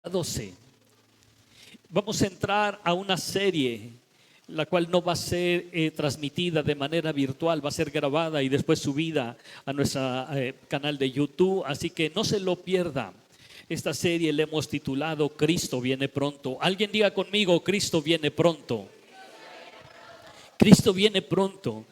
12. Vamos a entrar a una serie, la cual no va a ser transmitida de manera virtual, va a ser grabada y después subida a nuestro canal de YouTube, así que no se lo pierda. Esta serie le hemos titulado Cristo viene pronto. Alguien diga conmigo, Cristo viene pronto. Cristo viene pronto.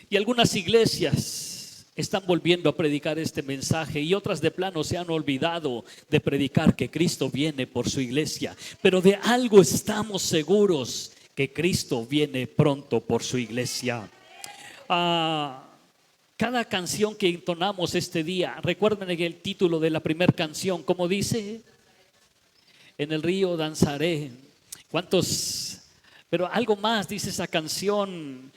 Y algunas iglesias están volviendo a predicar este mensaje y otras de plano se han olvidado de predicar que Cristo viene por su iglesia. Pero de algo estamos seguros, que Cristo viene pronto por su iglesia. Cada canción que entonamos este día, recuerden el título de la primera canción, ¿cómo dice? En el río danzaré. ¿Cuántos? Pero algo más dice esa canción.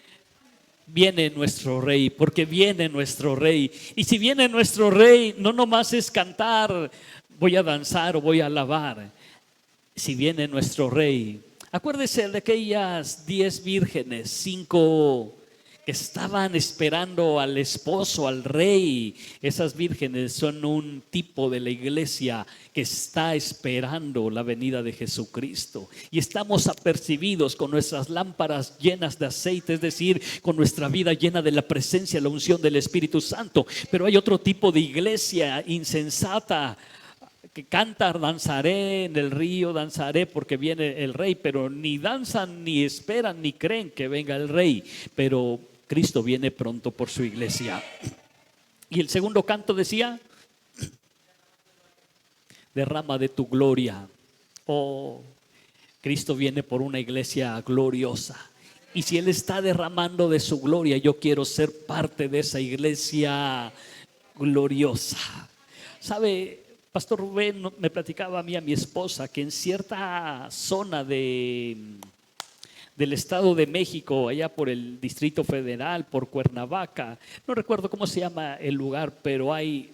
Viene nuestro rey, porque viene nuestro rey. Y si viene nuestro rey, no nomás es cantar, voy a danzar o voy a alabar. Si viene nuestro rey, acuérdese de aquellas 10 vírgenes, 5 que estaban esperando al esposo, al rey. Esas vírgenes son un tipo de la iglesia que está esperando la venida de Jesucristo. Y estamos apercibidos con nuestras lámparas llenas de aceite, es decir, con nuestra vida llena de la presencia, la unción del Espíritu Santo. Pero hay otro tipo de iglesia insensata que canta, danzaré en el río, danzaré porque viene el rey, pero ni danzan, ni esperan, ni creen que venga el rey. Pero Cristo viene pronto por su iglesia. Y el segundo canto decía, derrama de tu gloria. Oh, Cristo viene por una iglesia gloriosa. Y si Él está derramando de su gloria, yo quiero ser parte de esa iglesia gloriosa. ¿Sabe? Pastor Rubén me platicaba a mí, a mi esposa, que en cierta zona del Estado de México, allá por el Distrito Federal, por Cuernavaca, no recuerdo cómo se llama el lugar, pero hay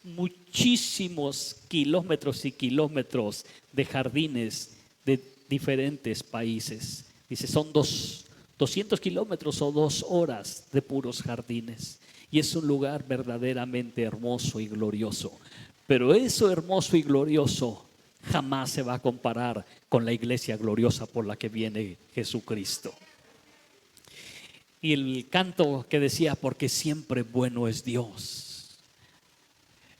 muchísimos kilómetros y kilómetros de jardines de diferentes países. Dice, son 200 kilómetros o 2 horas de puros jardines. Y es un lugar verdaderamente hermoso y glorioso. Pero eso hermoso y glorioso jamás se va a comparar con la iglesia gloriosa por la que viene Jesucristo. Y el canto que decía, porque siempre bueno es Dios.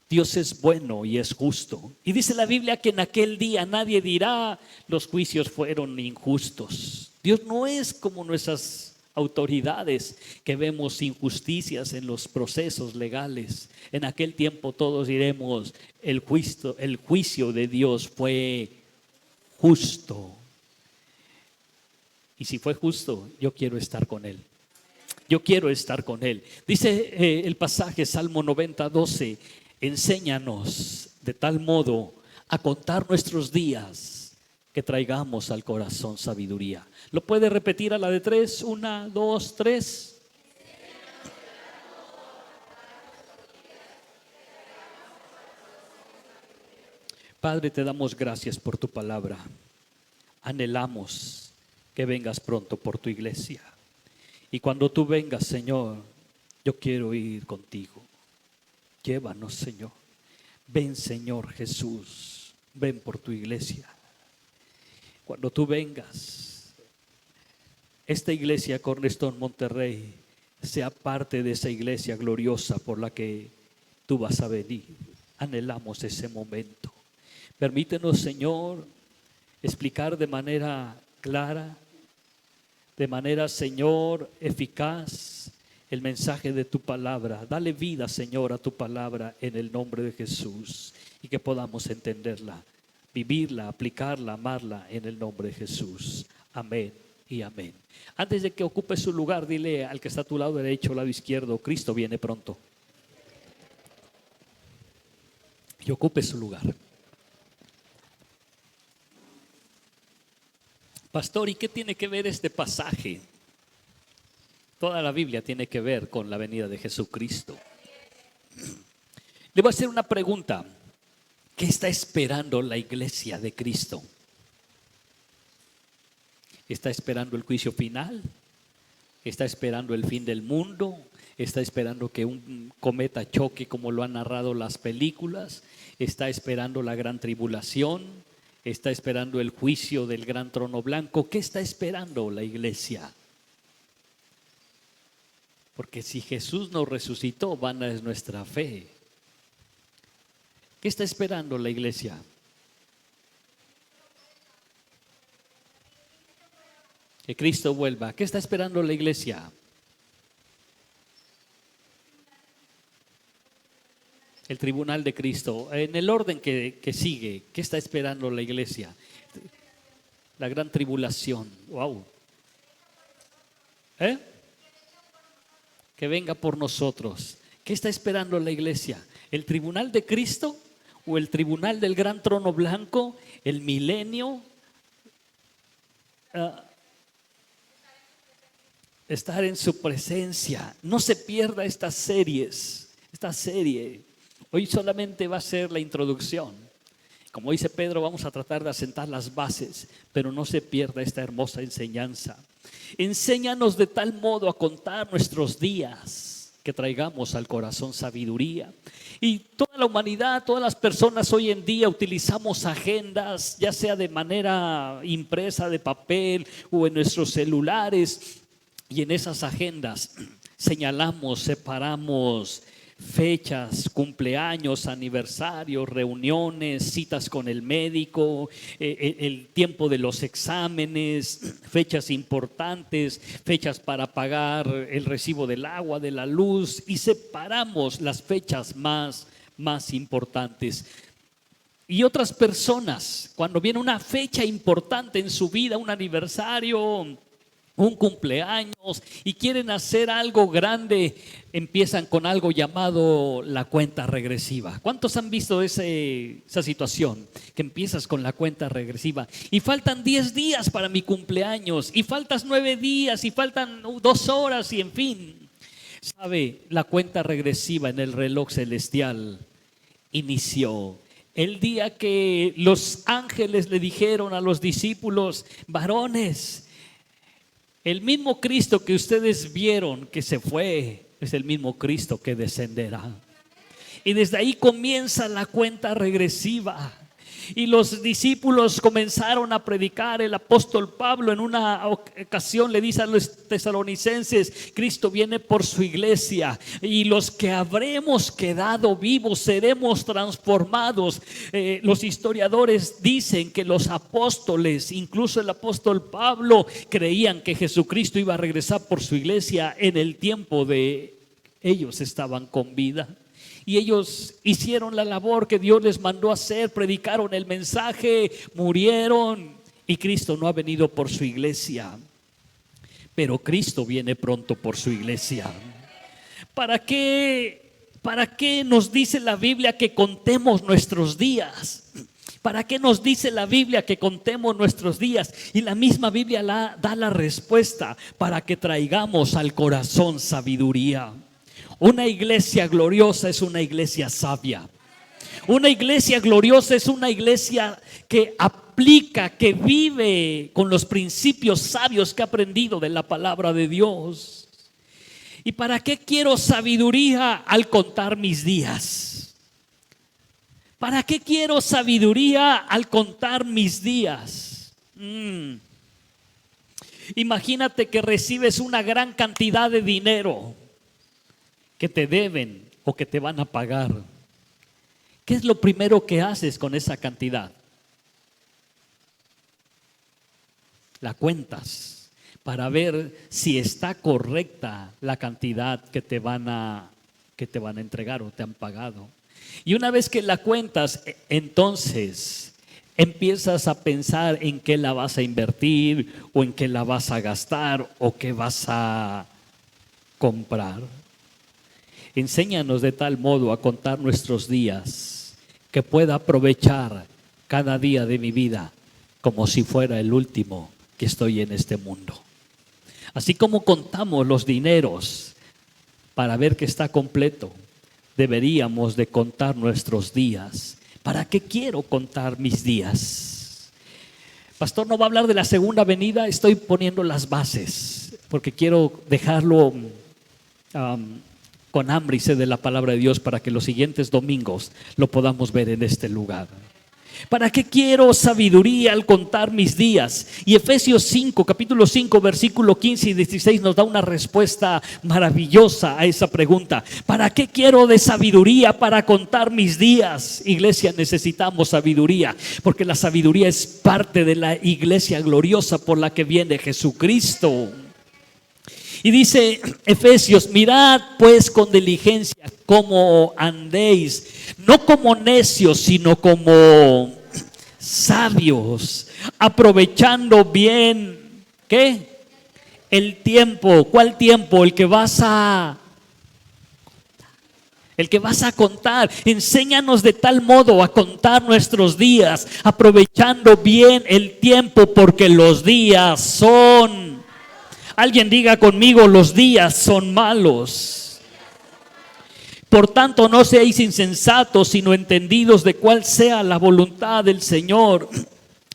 Dios es bueno y es justo. Y dice la Biblia que en aquel día nadie dirá, los juicios fueron injustos. Dios no es como nuestras autoridades que vemos injusticias en los procesos legales. En aquel tiempo todos diremos, el juicio de Dios fue justo. Y si fue justo, yo quiero estar con Él. Yo quiero estar con Él. Dice el pasaje Salmo 90:12, enséñanos de tal modo a contar nuestros días que traigamos al corazón sabiduría. ¿Lo puede repetir a la de 3? 1, 2, 3. Padre, te damos gracias por tu palabra. Anhelamos que vengas pronto por tu iglesia. Y cuando tú vengas, Señor, yo quiero ir contigo. Llévanos, Señor. Ven, Señor Jesús. Ven por tu iglesia. Cuando tú vengas, esta iglesia Cornerstone Monterrey sea parte de esa iglesia gloriosa por la que tú vas a venir. Anhelamos ese momento. Permítenos, Señor, explicar de manera clara, de manera, Señor, eficaz el mensaje de tu palabra. Dale vida, Señor, a tu palabra en el nombre de Jesús y que podamos entenderla, vivirla, aplicarla, amarla en el nombre de Jesús. Amén y amén. Antes de que ocupe su lugar, dile al que está a tu lado derecho o lado izquierdo, Cristo viene pronto. Y ocupe su lugar. Pastor, ¿y qué tiene que ver este pasaje? Toda la Biblia tiene que ver con la venida de Jesucristo. Le voy a hacer una pregunta. ¿Qué está esperando la iglesia de Cristo? ¿Está esperando el juicio final? ¿Está esperando el fin del mundo? está esperando que un cometa choque como lo han narrado las películas, está esperando la gran tribulación, está esperando el juicio del gran trono blanco. ¿Qué está esperando la iglesia? Porque si Jesús nos resucitó, vana es nuestra fe. ¿Qué está esperando la iglesia? Que Cristo vuelva. ¿Qué está esperando la iglesia? El tribunal de Cristo. En el orden que sigue, ¿qué está esperando la iglesia? La gran tribulación. Wow. Que venga por nosotros. ¿Qué está esperando la iglesia? ¿El tribunal de Cristo o el tribunal del gran trono blanco? ¿El milenio? Estar en su presencia. No se pierda estas series. Esta serie hoy solamente va a ser la introducción. Como dice Pedro, vamos a tratar de asentar las bases, pero no se pierda esta hermosa enseñanza. Enséñanos de tal modo a contar nuestros días, que traigamos al corazón sabiduría. Y toda la humanidad, todas las personas hoy en día utilizamos agendas, ya sea de manera impresa, de papel o en nuestros celulares. Y en esas agendas señalamos, separamos fechas, cumpleaños, aniversarios, reuniones, citas con el médico, el tiempo de los exámenes, fechas importantes, fechas para pagar el recibo del agua, de la luz, y separamos las fechas más importantes. Y otras personas, cuando viene una fecha importante en su vida, un aniversario, un cumpleaños, y quieren hacer algo grande, empiezan con algo llamado la cuenta regresiva. ¿Cuántos han visto esa situación? Que empiezas con la cuenta regresiva y faltan 10 días para mi cumpleaños, y faltas 9 días, y faltan 2 horas, y en fin. ¿Sabe? La cuenta regresiva en el reloj celestial inició el día que los ángeles le dijeron a los discípulos: varones, el mismo Cristo que ustedes vieron que se fue es el mismo Cristo que descenderá. Y desde ahí comienza la cuenta regresiva. Y los discípulos comenzaron a predicar. El apóstol Pablo en una ocasión le dice a los tesalonicenses: Cristo viene por su iglesia, y los que habremos quedado vivos seremos transformados. Los historiadores dicen que los apóstoles, incluso el apóstol Pablo, creían que Jesucristo iba a regresar por su iglesia en el tiempo de ellos estaban con vida. Y ellos hicieron la labor que Dios les mandó hacer, predicaron el mensaje, murieron, y Cristo no ha venido por su iglesia. Pero Cristo viene pronto por su iglesia. ¿Para qué nos dice la Biblia que contemos nuestros días? ¿Para qué nos dice la Biblia que contemos nuestros días? Y la misma Biblia da la respuesta: para que traigamos al corazón sabiduría. Una iglesia gloriosa es una iglesia sabia. Una iglesia gloriosa es una iglesia que aplica, que vive con los principios sabios que ha aprendido de la palabra de Dios. ¿Y para qué quiero sabiduría al contar mis días? ¿Para qué quiero sabiduría al contar mis días? Imagínate que recibes una gran cantidad de dinero que te deben o que te van a pagar. ¿Qué es lo primero que haces con esa cantidad? La cuentas para ver si está correcta la cantidad que te van a entregar o te han pagado. Y una vez que la cuentas, entonces empiezas a pensar en qué la vas a invertir, o en qué la vas a gastar, o qué vas a comprar. Enséñanos de tal modo a contar nuestros días que pueda aprovechar cada día de mi vida como si fuera el último que estoy en este mundo. Así como contamos los dineros para ver que está completo, deberíamos de contar nuestros días. ¿Para qué quiero contar mis días? Pastor, ¿no va a hablar de la segunda venida? Estoy poniendo las bases porque quiero dejarlo am, con hambre y sed de la palabra de Dios para que los siguientes domingos lo podamos ver en este lugar. ¿Para qué quiero sabiduría al contar mis días? Y Efesios 5, capítulo 5, versículo 15 y 16 nos da una respuesta maravillosa a esa pregunta. ¿Para qué quiero de sabiduría para contar mis días? Iglesia, necesitamos sabiduría, porque la sabiduría es parte de la iglesia gloriosa por la que viene Jesucristo. Y dice Efesios: mirad pues con diligencia cómo andéis, no como necios, sino como sabios, aprovechando bien, ¿qué? El tiempo. ¿Cuál tiempo? El que vas a contar. Enséñanos de tal modo a contar nuestros días, aprovechando bien el tiempo, porque los días son... Alguien diga conmigo: los días son malos. Por tanto, no seáis insensatos, sino entendidos de cuál sea la voluntad del Señor.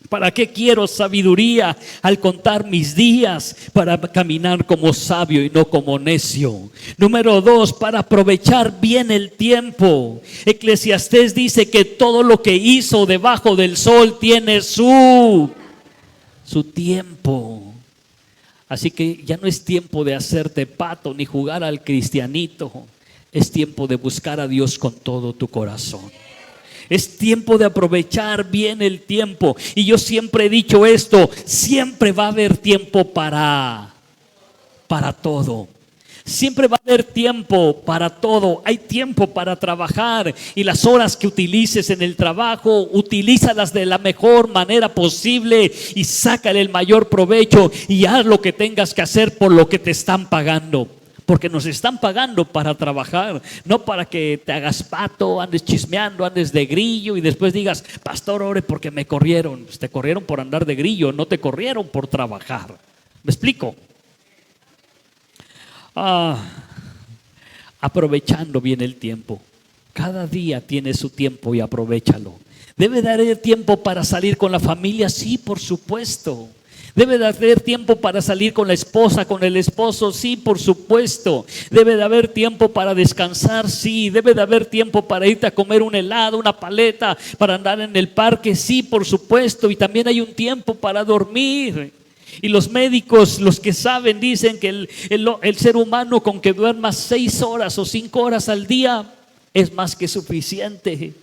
¿Para qué quiero sabiduría al contar mis días? Para caminar como sabio y no como necio. Número 2, para aprovechar bien el tiempo. Eclesiastés dice que todo lo que hizo debajo del sol tiene su tiempo. Así que ya no es tiempo de hacerte pato ni jugar al cristianito. Es tiempo de buscar a Dios con todo tu corazón. Es tiempo de aprovechar bien el tiempo. Y yo siempre he dicho esto: siempre va a haber tiempo para todo. Siempre va a haber tiempo para todo. Hay tiempo para trabajar, y las horas que utilices en el trabajo, utilízalas de la mejor manera posible y sácale el mayor provecho, y haz lo que tengas que hacer por lo que te están pagando. Porque nos están pagando para trabajar, no para que te hagas pato, andes chismeando, andes de grillo y después digas: pastor, ore porque me corrieron. Pues te corrieron por andar de grillo, no te corrieron por trabajar. ¿Me explico? Aprovechando bien el tiempo. Cada día tiene su tiempo y aprovéchalo. ¿Debe de haber tiempo para salir con la familia? Sí, por supuesto. ¿Debe de haber tiempo para salir con la esposa, con el esposo? Sí, por supuesto. ¿Debe de haber tiempo para descansar? Sí. ¿Debe de haber tiempo para irte a comer un helado, una paleta, para andar en el parque? Sí, por supuesto. Y también hay un tiempo para dormir. Y los médicos, los que saben, dicen que el ser humano, con que duerma 6 horas o 5 horas al día, es más que suficiente.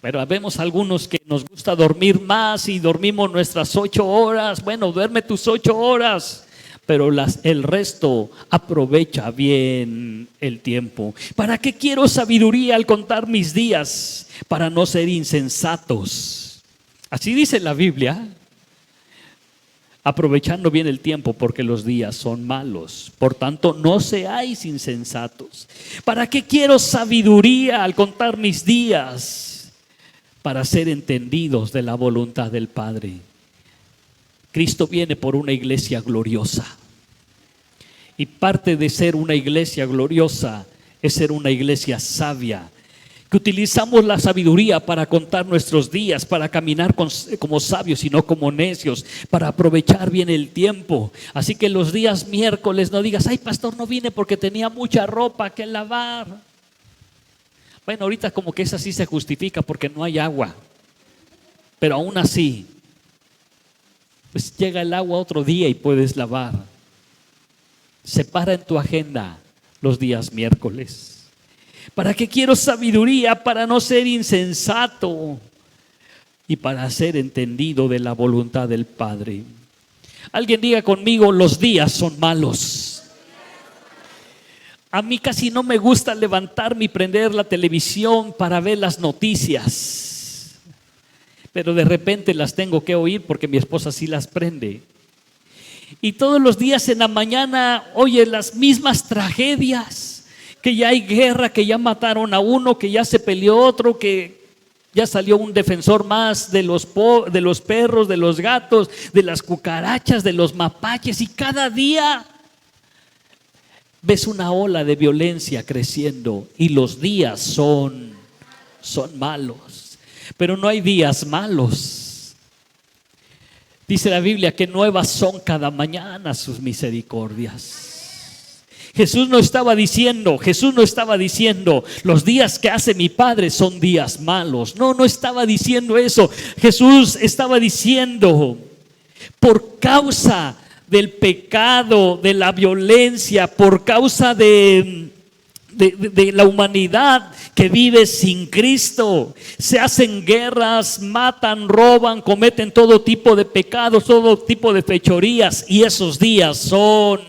Pero vemos algunos que nos gusta dormir más y dormimos nuestras 8 horas. Bueno, duerme tus 8 horas, pero el resto aprovecha bien el tiempo. ¿Para qué quiero sabiduría al contar mis días? Para no ser insensatos. Así dice la Biblia. Aprovechando bien el tiempo, porque los días son malos. Por tanto, no seáis insensatos. ¿Para qué quiero sabiduría al contar mis días? Para ser entendidos de la voluntad del Padre. Cristo viene por una iglesia gloriosa. Y parte de ser una iglesia gloriosa es ser una iglesia sabia. Que utilizamos la sabiduría para contar nuestros días, para caminar como sabios y no como necios, para aprovechar bien el tiempo. Así que los días miércoles no digas: ay, pastor, no vine porque tenía mucha ropa que lavar. Bueno, ahorita como que esa sí se justifica porque no hay agua, pero aún así, pues llega el agua otro día y puedes lavar. Separa en tu agenda los días miércoles. ¿Para qué quiero sabiduría? Para no ser insensato y para ser entendido de la voluntad del Padre. Alguien diga conmigo: los días son malos. A mí casi no me gusta levantarme y prender la televisión para ver las noticias, pero de repente las tengo que oír porque mi esposa sí las prende. Y todos los días en la mañana oye las mismas tragedias. Que ya hay guerra, que ya mataron a uno, que ya se peleó otro, que ya salió un defensor más de los perros, de los gatos, de las cucarachas, de los mapaches. Y cada día ves una ola de violencia creciendo. Y los días son malos. Pero no hay días malos. Dice la Biblia que nuevas son cada mañana sus misericordias. Jesús no estaba diciendo, los días que hace mi Padre son días malos. No, no estaba diciendo eso. Jesús estaba diciendo, por causa del pecado, de la violencia, por causa de la humanidad que vive sin Cristo, se hacen guerras, matan, roban, cometen todo tipo de pecados, todo tipo de fechorías, y esos días son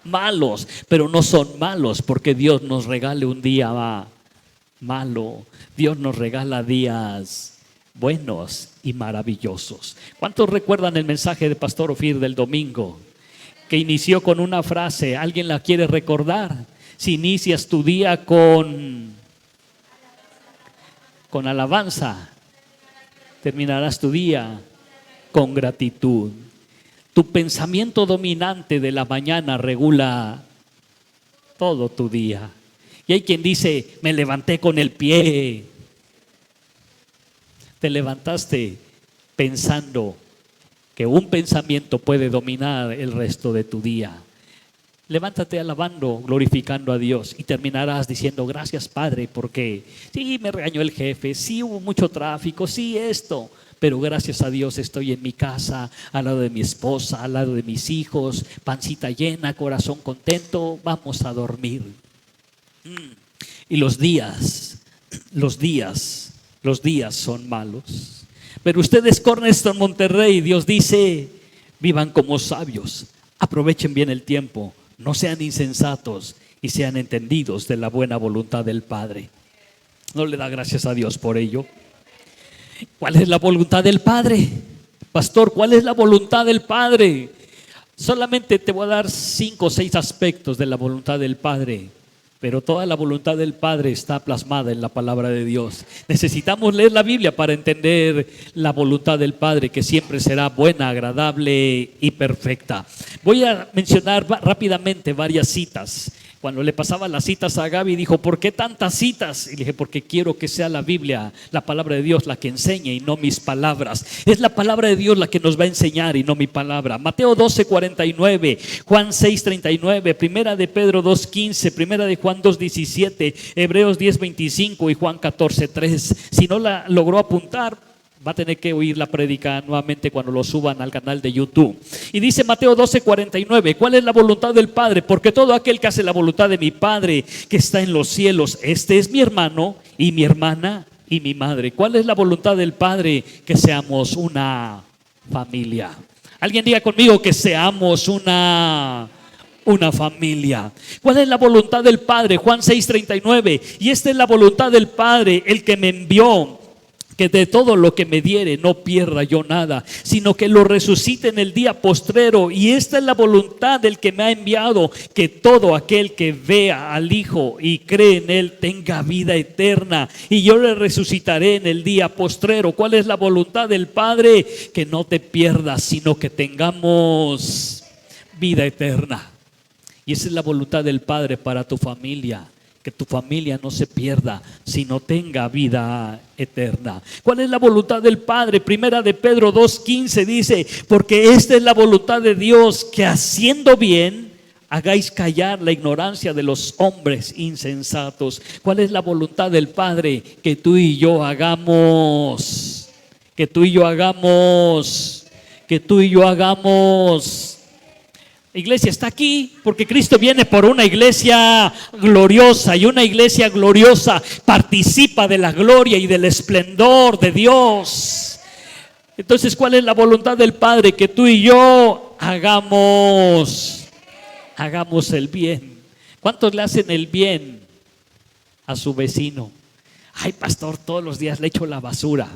malos. Pero no son malos porque Dios nos regale un día malo. Dios nos regala días buenos y maravillosos. ¿Cuántos recuerdan el mensaje de Pastor Ofir del domingo, que inició con una frase? ¿Alguien la quiere recordar? Si inicias tu día con alabanza, terminarás tu día con gratitud. Tu pensamiento dominante de la mañana regula todo tu día. Y hay quien dice, me levanté con el pie. Te levantaste pensando que un pensamiento puede dominar el resto de tu día. Levántate alabando, glorificando a Dios, y terminarás diciendo, gracias Padre, porque sí me regañó el jefe, sí hubo mucho tráfico, sí esto, pero gracias a Dios estoy en mi casa, al lado de mi esposa, al lado de mis hijos, pancita llena, corazón contento, vamos a dormir. Y los días son malos. Pero ustedes, Cornerstone Monterrey, Dios dice, vivan como sabios, aprovechen bien el tiempo, no sean insensatos y sean entendidos de la buena voluntad del Padre. ¿No le da gracias a Dios por ello? ¿Cuál es la voluntad del Padre? Pastor, ¿cuál es la voluntad del Padre? Solamente te voy a dar 5 o 6 aspectos de la voluntad del Padre, pero toda la voluntad del Padre está plasmada en la palabra de Dios. Necesitamos leer la Biblia para entender la voluntad del Padre, que siempre será buena, agradable y perfecta. Voy a mencionar rápidamente varias citas. Cuando le pasaba las citas a Gaby, dijo, ¿por qué tantas citas? Y le dije, porque quiero que sea la Biblia, la palabra de Dios, la que enseñe y no mis palabras. Es la palabra de Dios la que nos va a enseñar y no mi palabra. Mateo 12:49, Juan 6:39, Primera de Pedro 2:15, Primera de Juan 2:17, Hebreos 10:25 y Juan 14:3. Si no la logró apuntar, va a tener que oír la prédica nuevamente cuando lo suban al canal de YouTube. Y dice Mateo 12:49, ¿cuál es la voluntad del Padre? Porque todo aquel que hace la voluntad de mi Padre que está en los cielos, este es mi hermano y mi hermana y mi madre. ¿Cuál es la voluntad del Padre? Que seamos una familia. Alguien diga conmigo que seamos una familia. ¿Cuál es la voluntad del Padre? Juan 6:39, y esta es la voluntad del Padre, el que me envió, que de todo lo que me diere no pierda yo nada, sino que lo resucite en el día postrero. Y esta es la voluntad del que me ha enviado, que todo aquel que vea al Hijo y cree en Él tenga vida eterna, y yo le resucitaré en el día postrero. ¿Cuál es la voluntad del Padre? Que no te pierdas, sino que tengamos vida eterna. Y esa es la voluntad del Padre para tu familia, que tu familia no se pierda, sino tenga vida eterna. ¿Cuál es la voluntad del Padre? Primera de Pedro 2:15 dice, porque esta es la voluntad de Dios, que haciendo bien hagáis callar la ignorancia de los hombres insensatos. ¿Cuál es la voluntad del Padre? Que tú y yo hagamos, que tú y yo hagamos, que tú y yo hagamos. Iglesia está aquí porque Cristo viene por una iglesia gloriosa, y una iglesia gloriosa participa de la gloria y del esplendor de Dios. Entonces, ¿cuál es la voluntad del Padre? Que tú y yo hagamos el bien. ¿Cuántos le hacen el bien a su vecino? Ay, pastor, todos los días le echo la basura.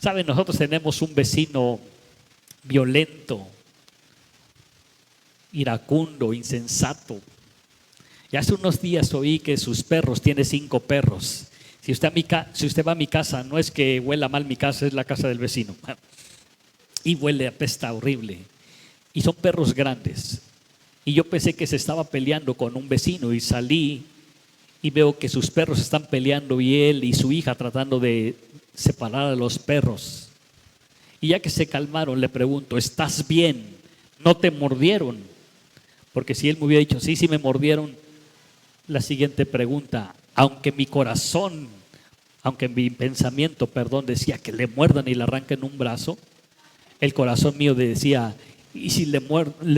¿Saben? Nosotros tenemos un vecino violento, iracundo, insensato. Y hace unos días oí que sus perros, tiene 5 perros. Si usted va a mi casa, no es que huela mal mi casa, es la casa del vecino. Y huele, apesta horrible. Y son perros grandes. Y yo pensé que se estaba peleando con un vecino, y salí y veo que sus perros están peleando, y él y su hija tratando de separar a los perros. Y ya que se calmaron, le pregunto, ¿estás bien? ¿No te mordieron? Porque si Él me hubiera dicho, sí, sí me mordieron, la siguiente pregunta, aunque mi corazón, aunque mi pensamiento, perdón, decía que le muerdan y le arranquen un brazo, el corazón mío decía, ¿y si le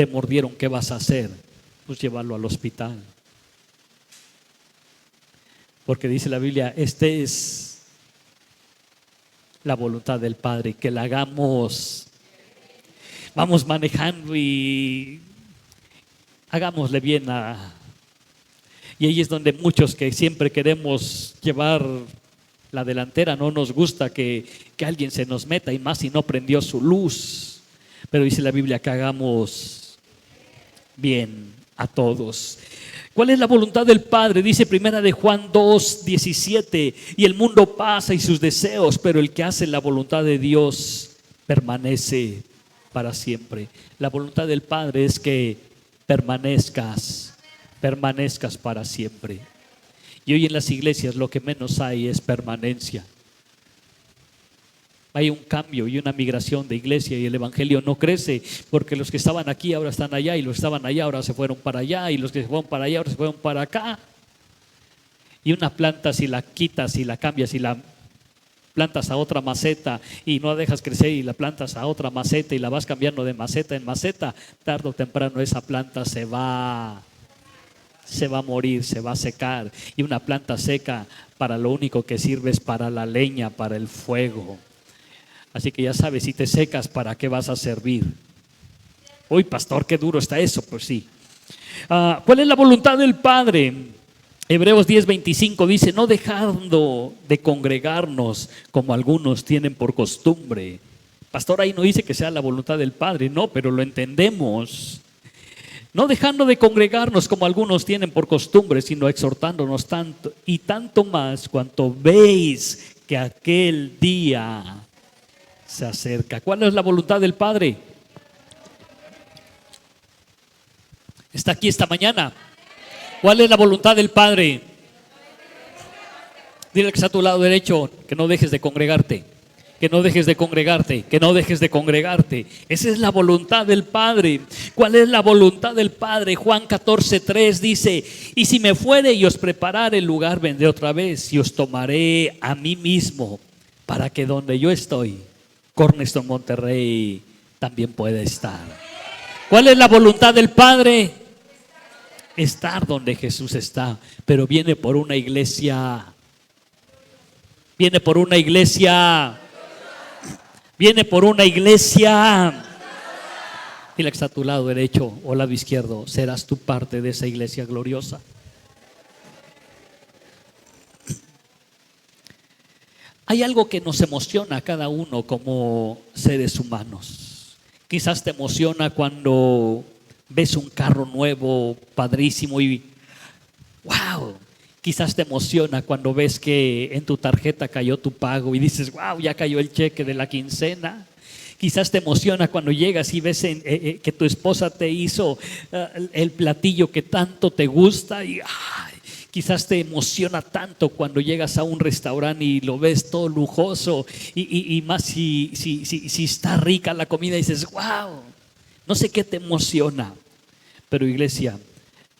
mordieron, qué vas a hacer? Pues llevarlo al hospital. Porque dice la Biblia, esta es la voluntad del Padre, que la hagamos. Vamos manejando y hagámosle bien y ahí es donde muchos que siempre queremos llevar la delantera, no nos gusta que alguien se nos meta, y más si no prendió su luz. Pero dice la Biblia que hagamos bien a todos. ¿Cuál es la voluntad del Padre? Dice primera de Juan 2:17, y el mundo pasa y sus deseos, pero el que hace la voluntad de Dios permanece para siempre. La voluntad del Padre es que permanezcas para siempre. Y hoy en las iglesias lo que menos hay es permanencia. Hay un cambio y una migración de iglesia y el evangelio no crece porque los que estaban aquí ahora están allá, y los que estaban allá ahora se fueron para allá, y los que se fueron para allá ahora se fueron para acá. Y una planta, si la quitas, si la cambias, si la plantas a otra maceta y no la dejas crecer y la plantas a otra maceta y la vas cambiando de maceta en maceta, tarde o temprano esa planta se va a morir, se va a secar. Y una planta seca para lo único que sirve es para la leña, para el fuego. Así que ya sabes, si te secas, ¿para qué vas a servir? Uy, pastor, qué duro está eso. Pues sí. ¿Cuál es la voluntad del Padre? Hebreos 10:25 dice, no dejando de congregarnos como algunos tienen por costumbre. Pastor, ahí no dice que sea la voluntad del Padre, no, pero lo entendemos. No dejando de congregarnos como algunos tienen por costumbre, sino exhortándonos tanto y tanto más cuanto veis que aquel día se acerca. ¿Cuál es la voluntad del Padre? Está aquí esta mañana. ¿Cuál es la voluntad del Padre? Dile que está a tu lado derecho, que no dejes de congregarte, que no dejes de congregarte, que no dejes de congregarte. Esa es la voluntad del Padre. ¿Cuál es la voluntad del Padre? Juan 14:3 dice, y si me fuere y os preparare el lugar, vendré otra vez y os tomaré a mí mismo, para que donde yo estoy, Cornerstone Monterrey también pueda estar. ¿Cuál es la voluntad del Padre? Estar donde Jesús está, pero viene por una iglesia. Viene por una iglesia. Viene por una iglesia. Dile que está a tu lado derecho o lado izquierdo, serás tú parte de esa iglesia gloriosa. Hay algo que nos emociona a cada uno como seres humanos. Quizás te emociona cuando ves un carro nuevo, padrísimo, y wow. Quizás te emociona cuando ves que en tu tarjeta cayó tu pago y dices, wow, ya cayó el cheque de la quincena. Quizás te emociona cuando llegas y ves que tu esposa te hizo el platillo que tanto te gusta, y quizás te emociona tanto cuando llegas a un restaurante y lo ves todo lujoso, y más si está rica la comida y dices, wow. No sé qué te emociona, pero iglesia,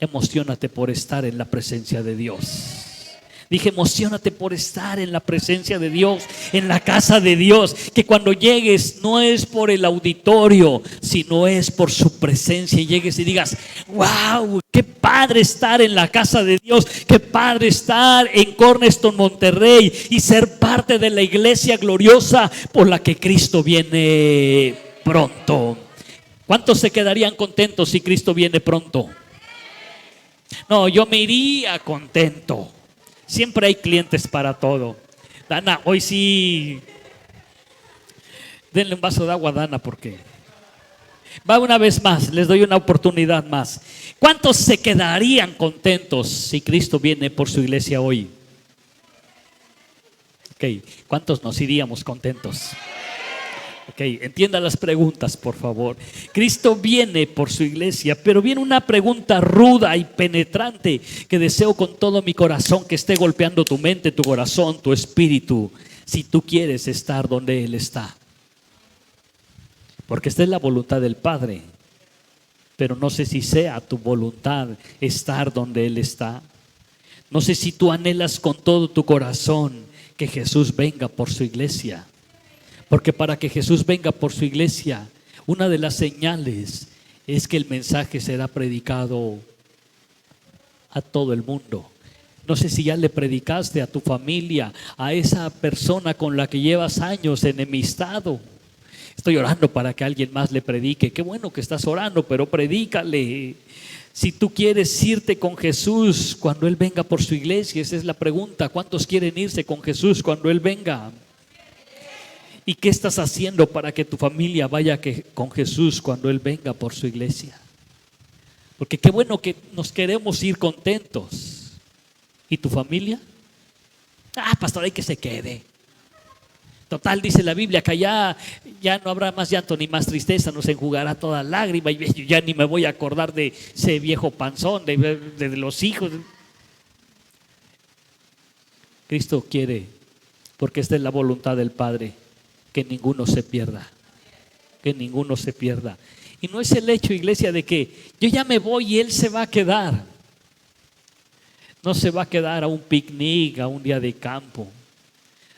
emociónate por estar en la presencia de Dios. Dije, emociónate por estar en la presencia de Dios, en la casa de Dios. Que cuando llegues no es por el auditorio, sino es por su presencia. Y llegues y digas, wow, qué padre estar en la casa de Dios. Qué padre estar en Cornerstone Monterrey y ser parte de la iglesia gloriosa por la que Cristo viene pronto. ¿Cuántos se quedarían contentos si Cristo viene pronto? No, yo me iría contento. Siempre hay clientes para todo. Dana, hoy sí. Denle un vaso de agua a Dana porque va una vez más, les doy una oportunidad más. ¿Cuántos se quedarían contentos si Cristo viene por su iglesia hoy? Ok, ¿cuántos nos iríamos contentos? Ok, entienda las preguntas, por favor. Cristo viene por su iglesia, pero viene una pregunta ruda y penetrante que deseo con todo mi corazón que esté golpeando tu mente, tu corazón, tu espíritu, si tú quieres estar donde Él está. Porque esta es la voluntad del Padre. pero no sé si sea tu voluntad estar donde Él está. No sé si tú anhelas con todo tu corazón que Jesús venga por su iglesia. Porque para que Jesús venga por su iglesia, una de las señales es que el mensaje será predicado a todo el mundo. No sé si ya le predicaste a tu familia, a esa persona con la que llevas años enemistado. Estoy orando para que alguien más le predique. Qué bueno que estás orando, pero predícale. Si tú quieres irte con Jesús cuando Él venga por su iglesia, esa es la pregunta. ¿Cuántos quieren irse con Jesús cuando Él venga? ¿Y qué estás haciendo para que tu familia vaya con Jesús cuando Él venga por su iglesia? Porque qué bueno que nos queremos ir contentos. ¿Y tu familia? Pastor, hay que se quede. Total, dice la Biblia que ya no habrá más llanto ni más tristeza, nos enjugará toda lágrima, y yo ya ni me voy a acordar de ese viejo panzón, de los hijos. Cristo quiere, porque esta es la voluntad del Padre, que ninguno se pierda, que ninguno se pierda. Y no es el hecho, iglesia, de que yo ya me voy y Él se va a quedar. No se va a quedar a un picnic, a un día de campo.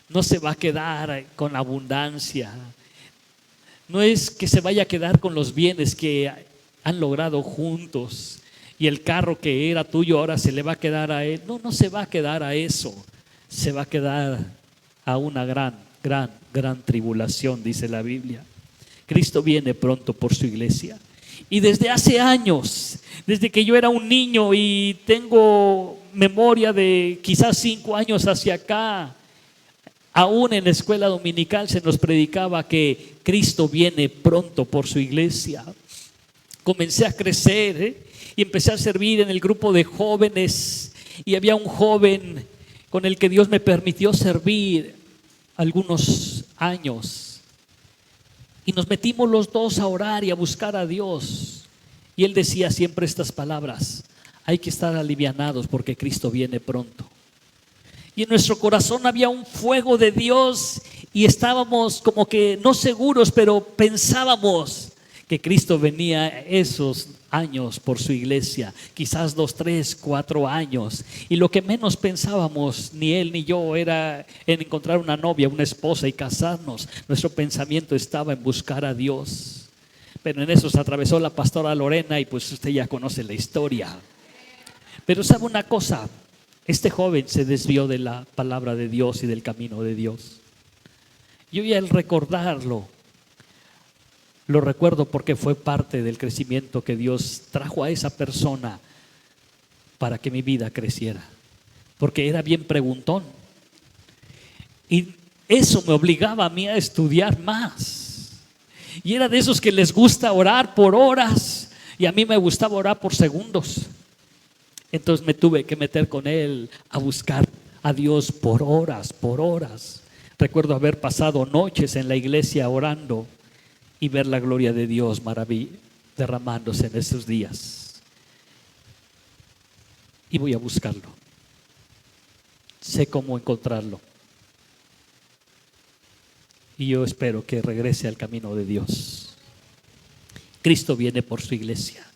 No se va a quedar con abundancia. No es que se vaya a quedar con los bienes que han logrado juntos y el carro que era tuyo ahora se le va a quedar a él. No se va a quedar a eso. Se va a quedar a una gran tribulación, dice la Biblia. Cristo viene pronto por su iglesia. Y desde hace años, desde que yo era un niño y tengo memoria de quizás 5 años hacia acá, aún en la escuela dominical se nos predicaba que Cristo viene pronto por su iglesia. Comencé a crecer y empecé a servir en el grupo de jóvenes, y había un joven con el que Dios me permitió servir algunos años. Y nos metimos los dos a orar y a buscar a Dios. Y él decía siempre estas palabras: hay que estar alivianados porque Cristo viene pronto. Y en nuestro corazón había un fuego de Dios y estábamos como que no seguros, pero pensábamos que Cristo venía esos años por su iglesia, quizás 2, 3, 4 años. Y lo que menos pensábamos, ni él ni yo, era en encontrar una novia, una esposa y casarnos. Nuestro pensamiento estaba en buscar a Dios. Pero en eso se atravesó la pastora Lorena y pues usted ya conoce la historia. Pero sabe una cosa, este joven se desvió de la palabra de Dios y del camino de Dios. Yo ya al recordarlo, lo recuerdo porque fue parte del crecimiento que Dios trajo a esa persona para que mi vida creciera. Porque era bien preguntón. Y eso me obligaba a mí a estudiar más. Y era de esos que les gusta orar por horas, y a mí me gustaba orar por segundos. Entonces me tuve que meter con él a buscar a Dios por horas, por horas. Recuerdo haber pasado noches en la iglesia orando y ver la gloria de Dios derramándose en esos días. Y voy a buscarlo. Sé cómo encontrarlo. Y yo espero que regrese al camino de Dios. Cristo viene por su iglesia.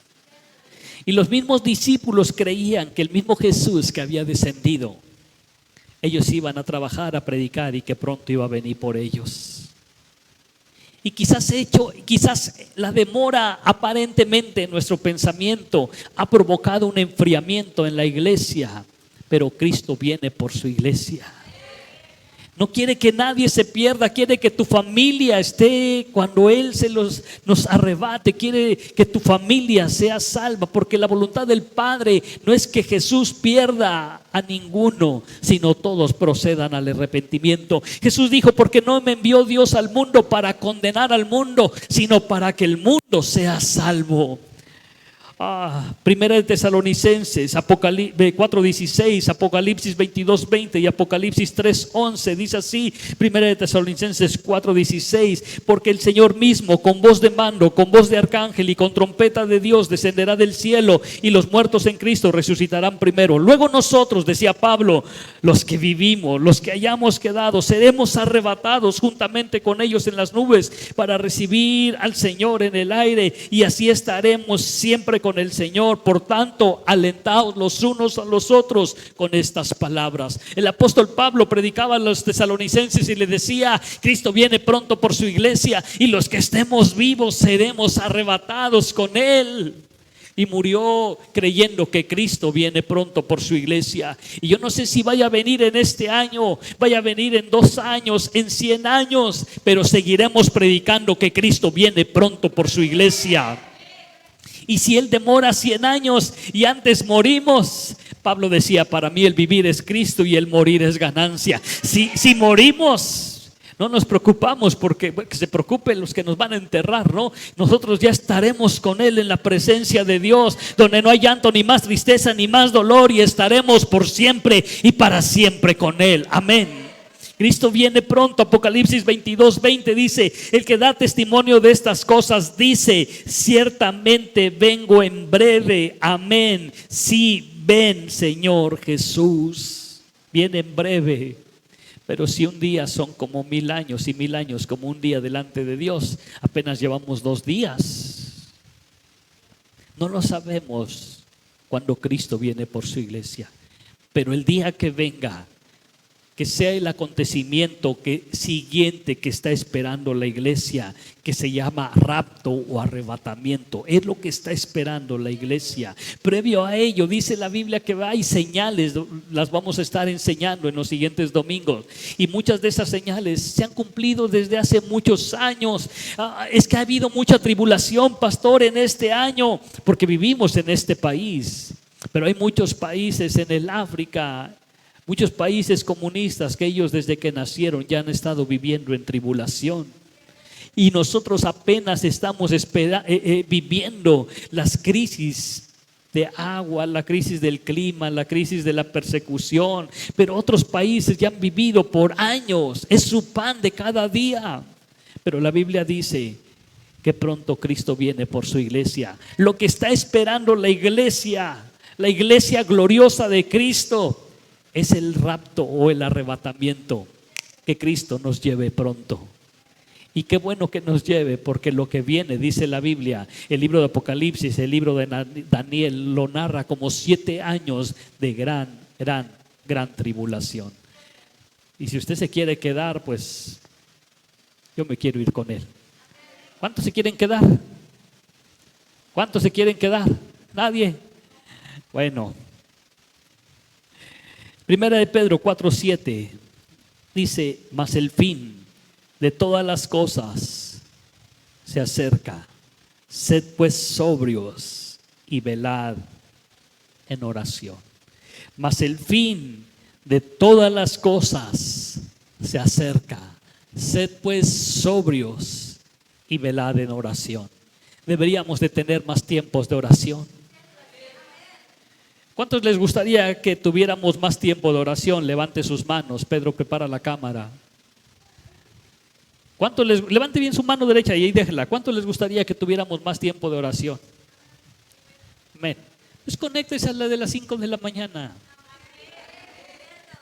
Y los mismos discípulos creían que el mismo Jesús que había descendido, ellos iban a trabajar, a predicar, y que pronto iba a venir por ellos. Y quizás la demora aparentemente en nuestro pensamiento ha provocado un enfriamiento en la iglesia, pero Cristo viene por su iglesia. No quiere que nadie se pierda, quiere que tu familia esté cuando Él nos arrebate, quiere que tu familia sea salva, porque la voluntad del Padre no es que Jesús pierda a ninguno, sino todos procedan al arrepentimiento. Jesús dijo: porque no me envió Dios al mundo para condenar al mundo, sino para que el mundo sea salvo. Primera de Tesalonicenses 4:16, Apocalipsis 22:20 y Apocalipsis 3:11. Dice así, Primera de Tesalonicenses 4:16: porque el Señor mismo, con voz de mando, con voz de arcángel y con trompeta de Dios, descenderá del cielo, y los muertos en Cristo resucitarán primero. Luego nosotros, decía Pablo, los que vivimos, los que hayamos quedado, seremos arrebatados juntamente con ellos en las nubes para recibir al Señor en el aire, y así estaremos siempre con el Señor. Por tanto, alentaos los unos a los otros con estas palabras. El apóstol Pablo predicaba a los tesalonicenses y le decía: Cristo viene pronto por su iglesia, y los que estemos vivos seremos arrebatados con Él. Y murió creyendo que Cristo viene pronto por su iglesia. Y yo no sé si vaya a venir en este año, vaya a venir en 2 años, en 100 años, pero seguiremos predicando que Cristo viene pronto por su iglesia. Y si Él demora 100 años y antes morimos, Pablo decía: para mí el vivir es Cristo y el morir es ganancia. Si morimos, no nos preocupamos, porque que se preocupen los que nos van a enterrar, ¿no? Nosotros ya estaremos con Él en la presencia de Dios, donde no hay llanto, ni más tristeza, ni más dolor, y estaremos por siempre y para siempre con Él. Amén. Cristo viene pronto. Apocalipsis 22:20 dice: el que da testimonio de estas cosas dice: ciertamente vengo en breve. Amén. Sí, ven, Señor Jesús. Viene en breve. Pero si un día son como 1000 años y 1000 años como un día delante de Dios, apenas llevamos 2 días. No lo sabemos cuando Cristo viene por su iglesia, pero el día que venga, que sea el acontecimiento siguiente que está esperando la iglesia, que se llama rapto o arrebatamiento. Es lo que está esperando la iglesia. Previo a ello, dice la Biblia que hay señales, las vamos a estar enseñando en los siguientes domingos. Y muchas de esas señales se han cumplido desde hace muchos años. Es que ha habido mucha tribulación, pastor, en este año, porque vivimos en este país. Pero hay muchos países en el África, muchos países comunistas, que ellos desde que nacieron ya han estado viviendo en tribulación. Y nosotros apenas estamos viviendo las crisis de agua, la crisis del clima, la crisis de la persecución. Pero otros países ya han vivido por años. Es su pan de cada día. Pero la Biblia dice que pronto Cristo viene por su iglesia. Lo que está esperando la iglesia gloriosa de Cristo, es el rapto o el arrebatamiento, que Cristo nos lleve pronto. Y qué bueno que nos lleve, porque lo que viene, dice la Biblia, el libro de Apocalipsis, el libro de Daniel, lo narra como 7 años de gran tribulación. Y si usted se quiere quedar, pues yo me quiero ir con Él. ¿Cuántos se quieren quedar? ¿Cuántos se quieren quedar? ¿Nadie? Bueno, Primera de Pedro 4:7 dice: mas el fin de todas las cosas se acerca. Sed pues sobrios y velad en oración. Mas el fin de todas las cosas se acerca. Sed pues sobrios y velad en oración. Deberíamos de tener más tiempos de oración. ¿Cuántos les gustaría que tuviéramos más tiempo de oración? Levante sus manos. Pedro, prepara la cámara. Levante bien su mano derecha y ahí déjela. ¿Cuántos les gustaría que tuviéramos más tiempo de oración? Amén. Pues conéctese a la de las 5 de la mañana.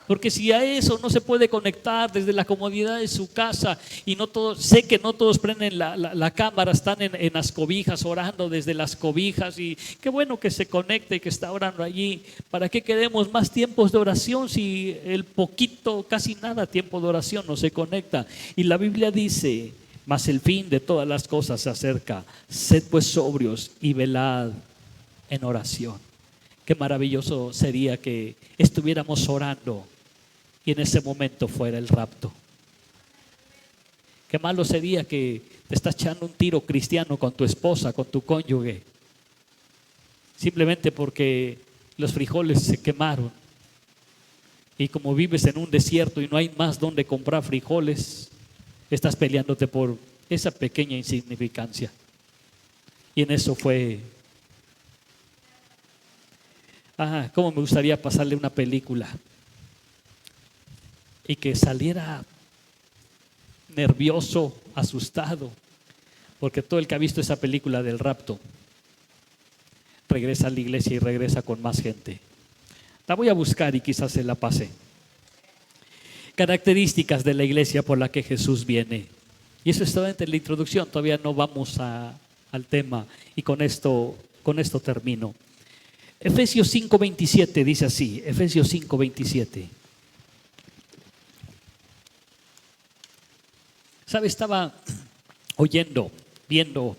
Porque si a eso no se puede conectar desde la comodidad de su casa, y no todos, sé que no todos prenden la cámara, están en las cobijas orando desde las cobijas, y qué bueno que se conecte y que está orando allí. ¿Para qué queremos más tiempos de oración si el poquito, casi nada tiempo de oración no se conecta? Y la Biblia dice: mas el fin de todas las cosas se acerca. Sed pues sobrios y velad en oración. Qué maravilloso sería que estuviéramos orando y en ese momento fuera el rapto. Qué malo sería que te estás echando un tiro cristiano con tu esposa, con tu cónyuge, simplemente porque los frijoles se quemaron. Y como vives en un desierto y no hay más donde comprar frijoles, estás peleándote por esa pequeña insignificancia. Y en eso fue Cómo me gustaría pasarle una película y que saliera nervioso, asustado, porque todo el que ha visto esa película del rapto regresa a la iglesia y regresa con más gente. La voy a buscar y quizás se la pase. Características de la iglesia por la que Jesús viene. Y eso es solamente la introducción, todavía no vamos al tema, y con esto termino. Efesios 5:27 dice así, Efesios 5:27. ¿Sabe? Estaba viendo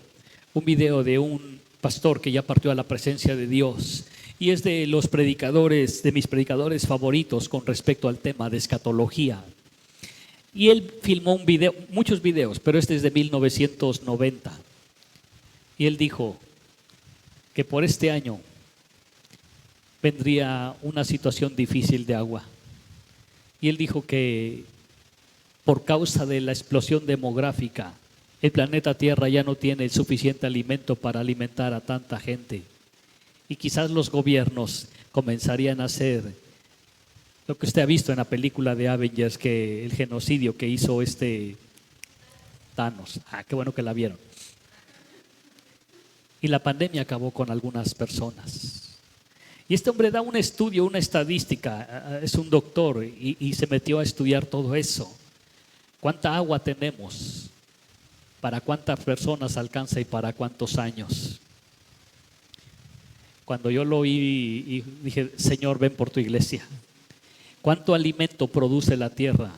un video de un pastor que ya partió a la presencia de Dios, y es de los predicadores, de mis predicadores favoritos con respecto al tema de escatología. Y él filmó un video, muchos videos, pero este es de 1990. Y él dijo que por este año vendría una situación difícil de agua. Y él dijo que por causa de la explosión demográfica, el planeta Tierra ya no tiene el suficiente alimento para alimentar a tanta gente. Y quizás los gobiernos comenzarían a hacer lo que usted ha visto en la película de Avengers, que el genocidio que hizo Thanos. Qué bueno que la vieron. Y la pandemia acabó con algunas personas. Y este hombre da un estudio, una estadística, es un doctor y se metió a estudiar todo eso. ¿Cuánta agua tenemos? ¿Para cuántas personas alcanza y para cuántos años? Cuando yo lo oí y dije, Señor, ven por tu iglesia. ¿Cuánto alimento produce la tierra?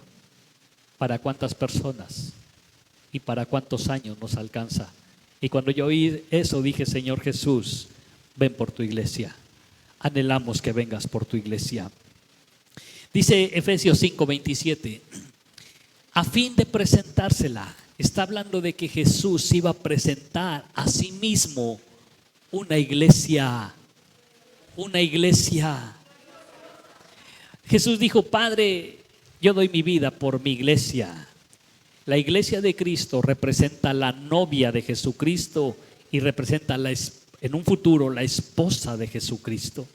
¿Para cuántas personas? ¿Y para cuántos años nos alcanza? Y cuando yo oí eso dije, Señor Jesús, ven por tu iglesia. Anhelamos que vengas por tu iglesia. Dice Efesios 5:27, a fin de presentársela. Está hablando de que Jesús iba a presentar a sí mismo una iglesia. Una iglesia. Jesús dijo, Padre, yo doy mi vida por mi iglesia. La iglesia de Cristo representa la novia de Jesucristo y representa en un futuro la esposa de Jesucristo.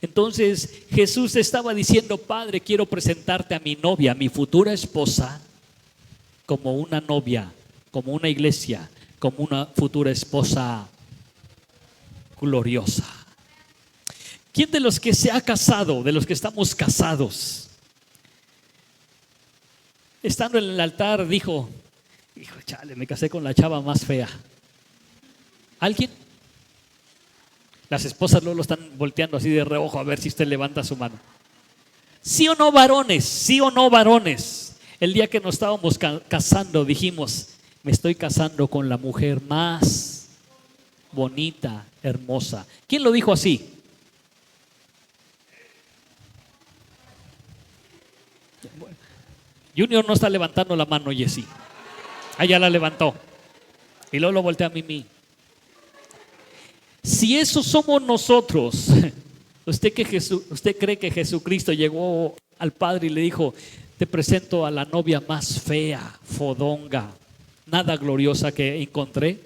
Entonces Jesús estaba diciendo, Padre, quiero presentarte a mi novia, a mi futura esposa, como una novia, como una iglesia, como una futura esposa gloriosa. ¿Quién de los que se ha casado, de los que estamos casados, estando en el altar dijo, chale, me casé con la chava más fea? ¿Alguien? Las esposas luego lo están volteando así de reojo a ver si usted levanta su mano. ¿Sí o no, varones? ¿Sí o no, varones? El día que nos estábamos casando dijimos, me estoy casando con la mujer más bonita, hermosa. ¿Quién lo dijo así? Junior no está levantando la mano, Jessy. Ya la levantó. Y luego lo voltea a Mimi. Si eso somos nosotros, ¿usted cree que Jesucristo llegó al Padre y le dijo, te presento a la novia más fea, fodonga, nada gloriosa que encontré?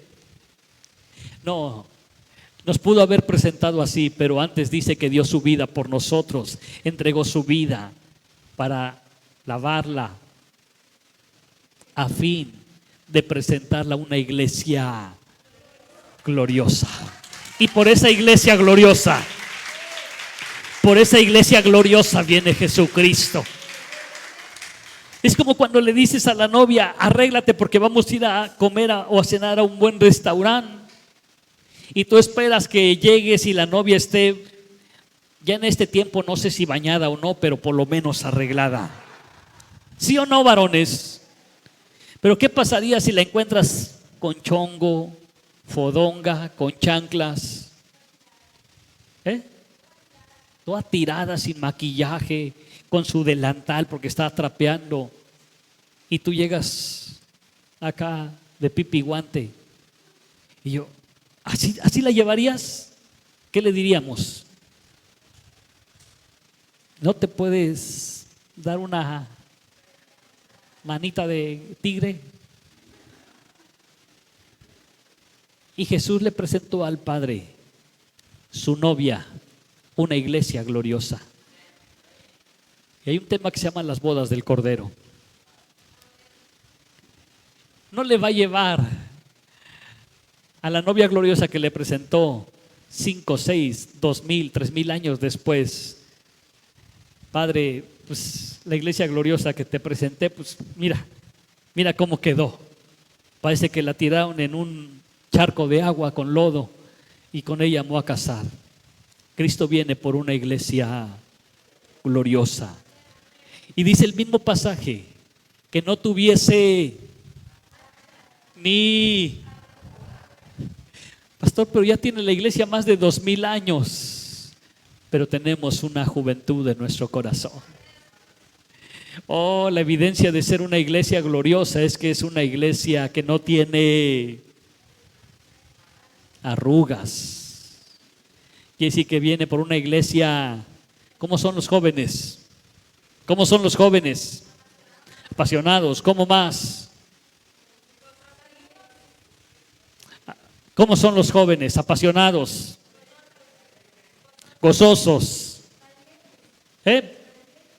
No, nos pudo haber presentado así, pero antes dice que dio su vida por nosotros, entregó su vida para lavarla a fin de presentarla a una iglesia gloriosa. Y por esa iglesia gloriosa viene Jesucristo. Es como cuando le dices a la novia, arréglate porque vamos a ir a comer o a cenar a un buen restaurante. Y tú esperas que llegues y la novia esté, ya en este tiempo no sé si bañada o no, pero por lo menos arreglada. ¿Sí o no, varones? Pero ¿qué pasaría si la encuentras con chongo, fodonga, con chanclas? Toda tirada, sin maquillaje, con su delantal porque está trapeando. Y tú llegas acá de pipi guante. Y yo, ¿así la llevarías? ¿Qué le diríamos? ¿No te puedes dar una manita de tigre? Y Jesús le presentó al Padre su novia, una iglesia gloriosa. Y hay un tema que se llama las bodas del Cordero. No le va a llevar a la novia gloriosa que le presentó 5, 6, 2000, 3000 años después. Padre, pues la iglesia gloriosa que te presenté, pues mira cómo quedó. Parece que la tiraron en un charco de agua con lodo y con ella me voy a casar. Cristo viene por una iglesia gloriosa. Y dice el mismo pasaje, que no tuviese ni... Pastor, pero ya tiene la iglesia más de 2000 años, pero tenemos una juventud en nuestro corazón. Oh, la evidencia de ser una iglesia gloriosa es que es una iglesia que no tiene arrugas. Quiere decir que viene por una iglesia. ¿Cómo son los jóvenes? ¿Cómo son los jóvenes? Apasionados. ¿Cómo más? ¿Cómo son los jóvenes? Apasionados, gozosos,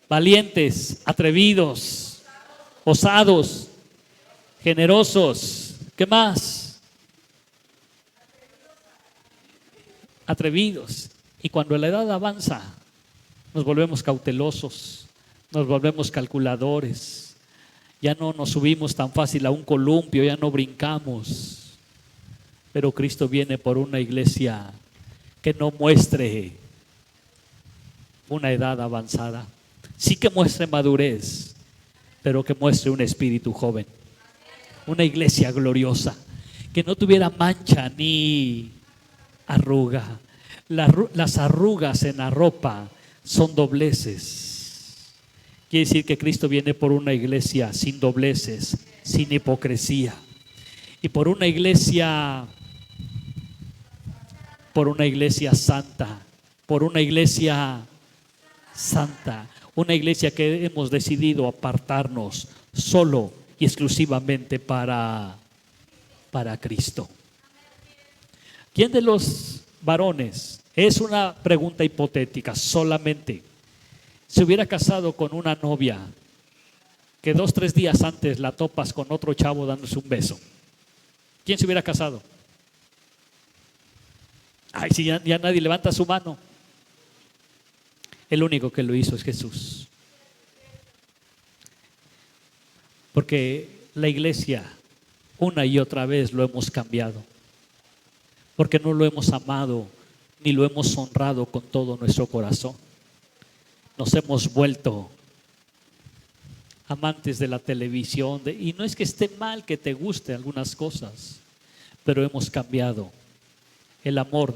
valientes, atrevidos, osados, generosos. ¿Qué más? Atrevidos. Y cuando la edad avanza, nos volvemos cautelosos, nos volvemos calculadores. Ya no nos subimos tan fácil a un columpio, ya no brincamos. Pero Cristo viene por una iglesia que no muestre una edad avanzada. Sí que muestre madurez, pero que muestre un espíritu joven. Una iglesia gloriosa, que no tuviera mancha ni arruga. Las arrugas en la ropa son dobleces. Quiere decir que Cristo viene por una iglesia sin dobleces, sin hipocresía. Y por una iglesia santa, por una iglesia santa, una iglesia que hemos decidido apartarnos solo y exclusivamente para Cristo. ¿Quién de los varones, es una pregunta hipotética, solamente se hubiera casado con una novia que 2, 3 días antes la topas con otro chavo dándose un beso? ¿Quién se hubiera casado? Ay, si ya nadie levanta su mano. El único que lo hizo es Jesús. Porque la iglesia una y otra vez lo hemos cambiado. Porque no lo hemos amado ni lo hemos honrado con todo nuestro corazón. Nos hemos vuelto amantes de la televisión. Y no es que esté mal que te guste algunas cosas, pero hemos cambiado el amor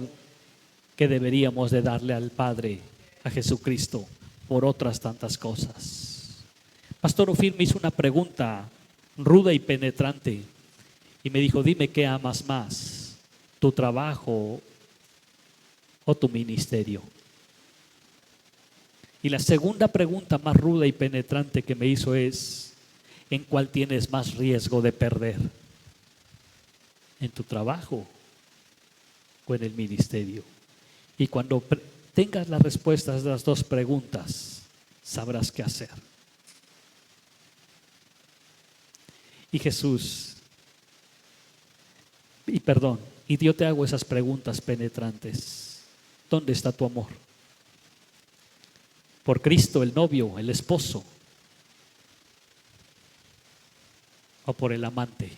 que deberíamos de darle al Padre, a Jesucristo, por otras tantas cosas. Pastor Ofir me hizo una pregunta ruda y penetrante y me dijo: dime, ¿qué amas más? ¿Tu trabajo o tu ministerio? Y la segunda pregunta más ruda y penetrante que me hizo es: ¿en cuál tienes más riesgo de perder? ¿En tu trabajo o en el ministerio? Y cuando tengas las respuestas de las dos preguntas, sabrás qué hacer. Y Jesús, y yo te hago esas preguntas penetrantes. ¿Dónde está tu amor? ¿Por Cristo, el novio, el esposo? ¿O por el amante?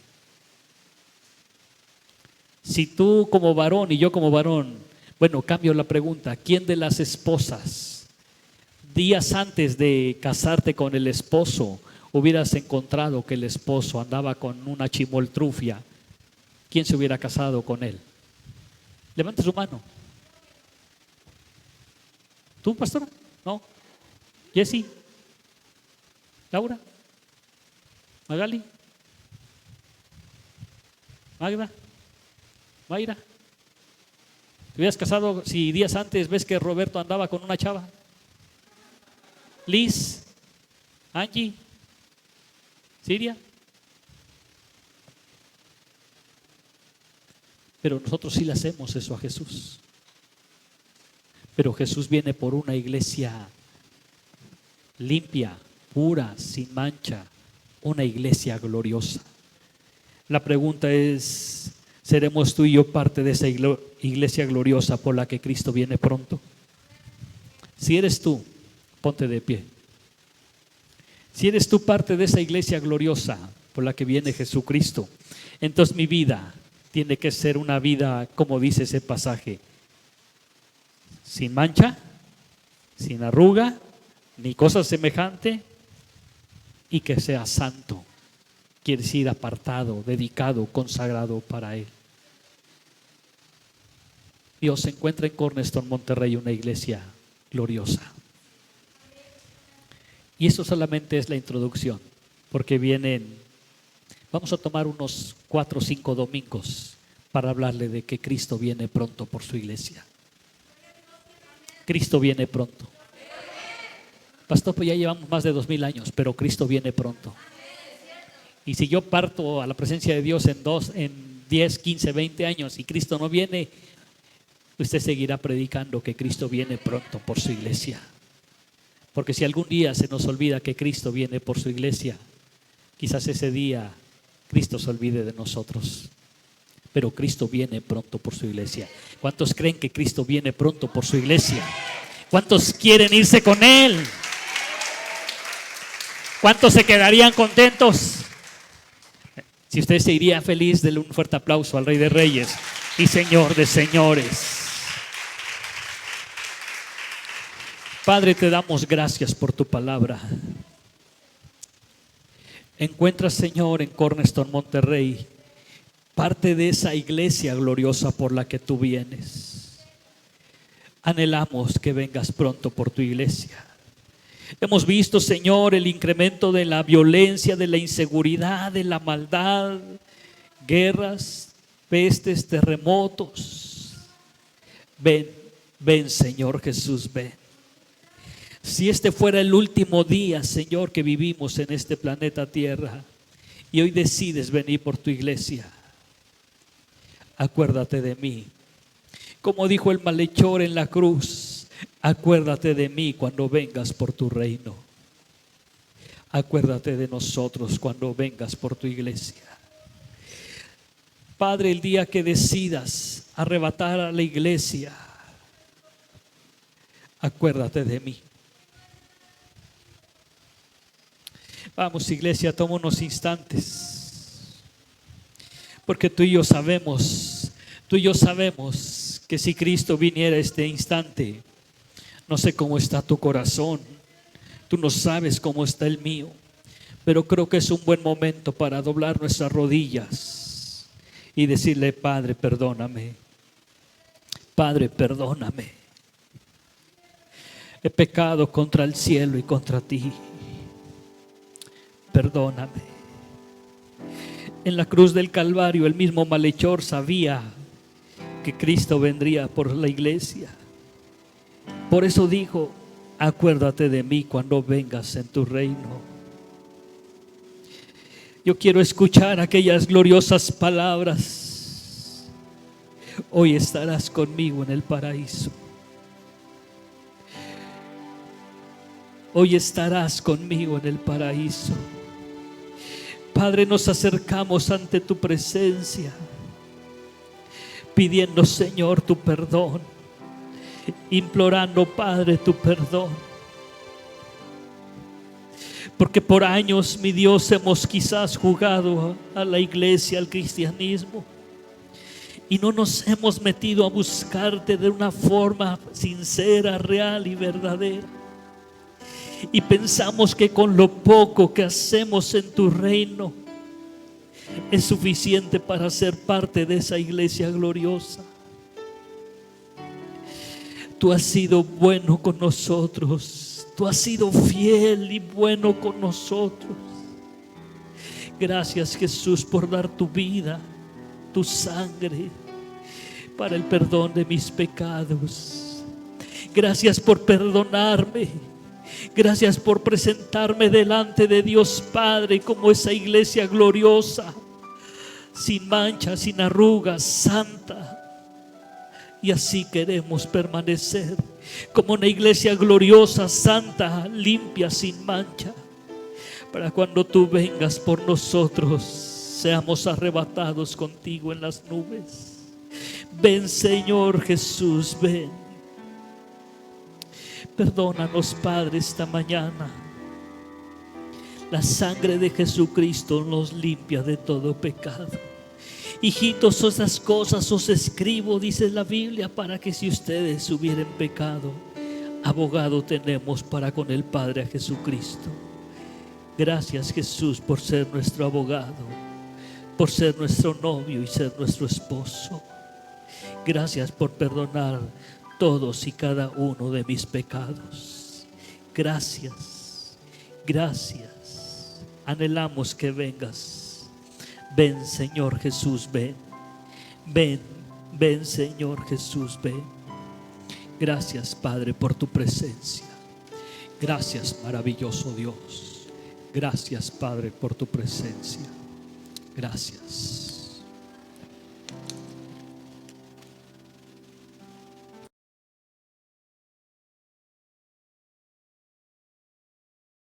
Si tú como varón y yo como varón, bueno, cambio la pregunta: ¿quién de las esposas, días antes de casarte con el esposo, hubieras encontrado que el esposo andaba con una chimoltrufia? ¿Quién se hubiera casado con él? Levante su mano. ¿Tú, pastora? No. ¿Jessy? ¿Laura? ¿Magali? ¿Magda? ¿Mayra? ¿Te hubieras casado si días antes ves que Roberto andaba con una chava? ¿Liz? ¿Angie? ¿Siria? Pero nosotros sí le hacemos eso a Jesús. Pero Jesús viene por una iglesia limpia, pura, sin mancha, una iglesia gloriosa. La pregunta es, ¿seremos tú y yo parte de esa iglesia gloriosa por la que Cristo viene pronto? Si eres tú, ponte de pie. Si eres tú parte de esa iglesia gloriosa por la que viene Jesucristo, entonces mi vida tiene que ser una vida, como dice ese pasaje, sin mancha, sin arruga, ni cosa semejante, y que sea santo. Quiere decir apartado, dedicado, consagrado para Él. Dios encuentra en Cornerstone, Monterrey, una iglesia gloriosa. Y eso solamente es la introducción, porque vamos a tomar unos 4 o 5 domingos para hablarle de que Cristo viene pronto por su iglesia. Cristo viene pronto. Pastor, pues ya llevamos más de 2000 años, pero Cristo viene pronto. Y si yo parto a la presencia de Dios en 10, 15, 20 años y Cristo no viene, usted seguirá predicando que Cristo viene pronto por su iglesia. Porque si algún día se nos olvida que Cristo viene por su iglesia, quizás ese día Cristo se olvide de nosotros. Pero Cristo viene pronto por su iglesia. ¿Cuántos creen que Cristo viene pronto por su iglesia? ¿Cuántos quieren irse con Él? ¿Cuántos se quedarían contentos? Si usted se iría feliz, denle un fuerte aplauso al Rey de Reyes y Señor de Señores. Padre, te damos gracias por tu palabra. Encuentras, Señor, en Cornerstone, Monterrey, parte de esa iglesia gloriosa por la que tú vienes. Anhelamos que vengas pronto por tu iglesia. Hemos visto, Señor, el incremento de la violencia, de la inseguridad, de la maldad, guerras, pestes, terremotos. Ven, Señor Jesús, ven. Si este fuera el último día, Señor, que vivimos en este planeta Tierra, y hoy decides venir por tu iglesia, acuérdate de mí. Como dijo el malhechor en la cruz, acuérdate de mí cuando vengas por tu reino. Acuérdate de nosotros cuando vengas por tu iglesia. Padre, el día que decidas arrebatar a la iglesia, acuérdate de mí. Vamos, iglesia, toma unos instantes, porque tú y yo sabemos que si Cristo viniera este instante, no sé cómo está tu corazón, tú no sabes cómo está el mío, pero creo que es un buen momento para doblar nuestras rodillas y decirle: Padre, perdóname. Padre, perdóname. He pecado contra el cielo y contra ti. Perdóname. En la cruz del Calvario, el mismo malhechor sabía que Cristo vendría por la iglesia. Por eso dijo: acuérdate de mí cuando vengas en tu reino. Yo quiero escuchar aquellas gloriosas palabras: hoy estarás conmigo en el paraíso. Hoy estarás conmigo en el paraíso. Padre, nos acercamos ante tu presencia, pidiendo, Señor, tu perdón, implorando, Padre, tu perdón. Porque por años, mi Dios, hemos quizás jugado a la iglesia, al cristianismo, y no nos hemos metido a buscarte de una forma sincera, real y verdadera. Y pensamos que con lo poco que hacemos en tu reino es suficiente para ser parte de esa iglesia gloriosa. Tú has sido bueno con nosotros. Tú has sido fiel y bueno con nosotros. Gracias, Jesús, por dar tu vida, tu sangre, para el perdón de mis pecados. Gracias por perdonarme. Gracias por presentarme delante de Dios Padre como esa iglesia gloriosa, sin mancha, sin arrugas, santa. Y así queremos permanecer como una iglesia gloriosa, santa, limpia, sin mancha, para cuando tú vengas por nosotros, seamos arrebatados contigo en las nubes. Ven, Señor Jesús, ven. Perdónanos, Padre, esta mañana. La sangre de Jesucristo nos limpia de todo pecado. Hijitos, esas cosas os escribo, dice la Biblia, para que si ustedes hubieran pecado, abogado tenemos para con el Padre, a Jesucristo. Gracias, Jesús, por ser nuestro abogado, por ser nuestro novio y ser nuestro esposo. Gracias por perdonar todos y cada uno de mis pecados. Gracias, gracias. Anhelamos que vengas. Ven, Señor Jesús, ven. Ven, ven, Señor Jesús, ven. Gracias, Padre, por tu presencia. Gracias, maravilloso Dios. Gracias, Padre, por tu presencia. Gracias.